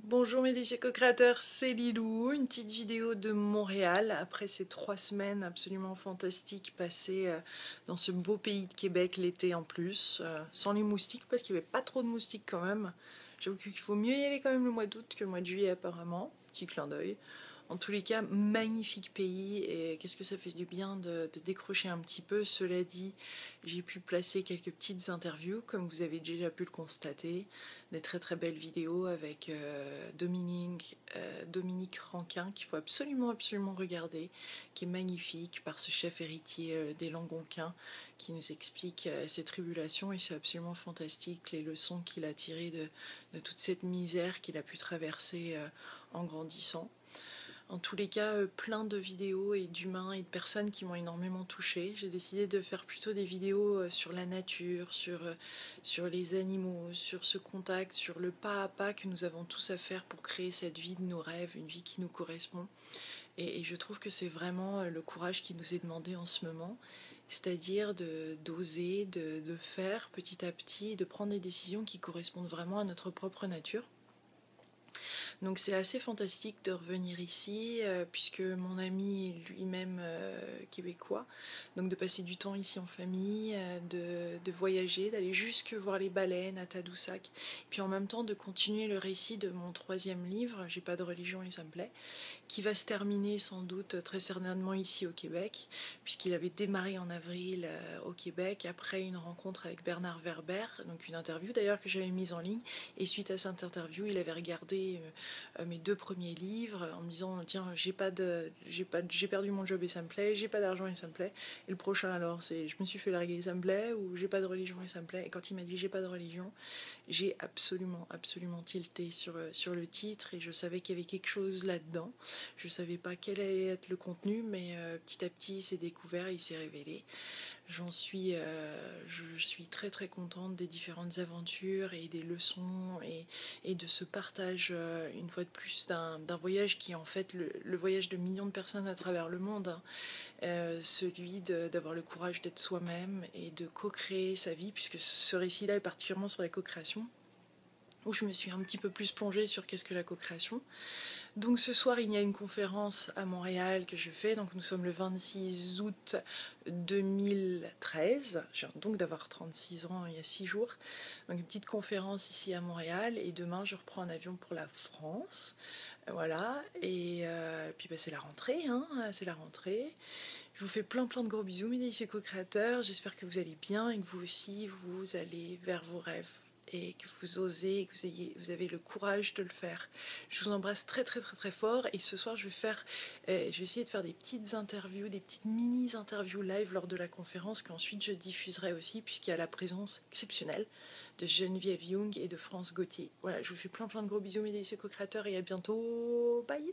Bonjour mes délicieux co-créateurs, c'est Lilou, une petite vidéo de Montréal après ces 3 semaines absolument fantastiques passées dans ce beau pays de Québec l'été en plus, sans les moustiques parce qu'il n'y avait pas trop de moustiques quand même. J'avoue qu'il faut mieux y aller quand même le mois d'août que le mois de juillet apparemment, petit clin d'œil. En tous les cas, magnifique pays et qu'est-ce que ça fait du bien de décrocher un petit peu. Cela dit, j'ai pu placer quelques petites interviews, comme vous avez déjà pu le constater, des très très belles vidéos avec Dominique Ranquin qu'il faut absolument regarder, qui est magnifique par ce chef héritier des Langonquins qui nous explique ses tribulations et c'est absolument fantastique les leçons qu'il a tirées de toute cette misère qu'il a pu traverser en grandissant. En tous les cas, plein de vidéos et d'humains et de personnes qui m'ont énormément touchée. J'ai décidé de faire plutôt des vidéos sur la nature, sur les animaux, sur ce contact, sur le pas à pas que nous avons tous à faire pour créer cette vie de nos rêves, une vie qui nous correspond. Et je trouve que c'est vraiment le courage qui nous est demandé en ce moment, c'est-à-dire d'oser, de faire petit à petit, de prendre des décisions qui correspondent vraiment à notre propre nature. Donc c'est assez fantastique de revenir ici, puisque mon ami est lui-même québécois, donc de passer du temps ici en famille, de voyager, d'aller jusque voir les baleines à Tadoussac, puis en même temps de continuer le récit de mon troisième livre, J'ai pas de religion et ça me plaît, qui va se terminer sans doute très certainement ici au Québec, puisqu'il avait démarré en avril au Québec, après une rencontre avec Bernard Werber, donc une interview d'ailleurs que j'avais mise en ligne, et suite à cette interview, il avait regardé mes 2 premiers livres en me disant tiens j'ai perdu mon job et ça me plaît, j'ai pas d'argent et ça me plaît, et le prochain alors c'est je me suis fait larguer et ça me plaît, ou j'ai pas de religion et ça me plaît. Et quand il m'a dit j'ai pas de religion, j'ai absolument tilté sur le titre et je savais qu'il y avait quelque chose là-dedans. Je savais pas quel allait être le contenu, mais petit à petit il s'est découvert, il s'est révélé. Je suis très très contente des différentes aventures et des leçons et de ce partage une fois de plus d'un voyage qui est en fait le voyage de millions de personnes à travers le monde, hein. Celui d'avoir le courage d'être soi-même et de co-créer sa vie, puisque ce récit-là est particulièrement sur la co-création, où je me suis un petit peu plus plongée sur qu'est-ce que la co-création. Donc ce soir, il y a une conférence à Montréal que je fais. Donc nous sommes le 26 août 2013. Je viens donc d'avoir 36 ans il y a 6 jours. Donc une petite conférence ici à Montréal. Et demain, je reprends un avion pour la France. Voilà. Et puis bah, c'est la rentrée, hein. C'est la rentrée. Je vous fais plein de gros bisous, mes délicieux co-créateurs. J'espère que vous allez bien et que vous aussi, vous allez vers vos rêves et que vous osez et que vous avez le courage de le faire. Je vous embrasse très fort et ce soir je vais essayer de faire des petites interviews, des petites mini-interviews live lors de la conférence qu'ensuite je diffuserai aussi, puisqu'il y a la présence exceptionnelle de Geneviève Young et de France Gauthier. Voilà, je vous fais plein de gros bisous, mes délicieux co-créateurs, et à bientôt. Bye.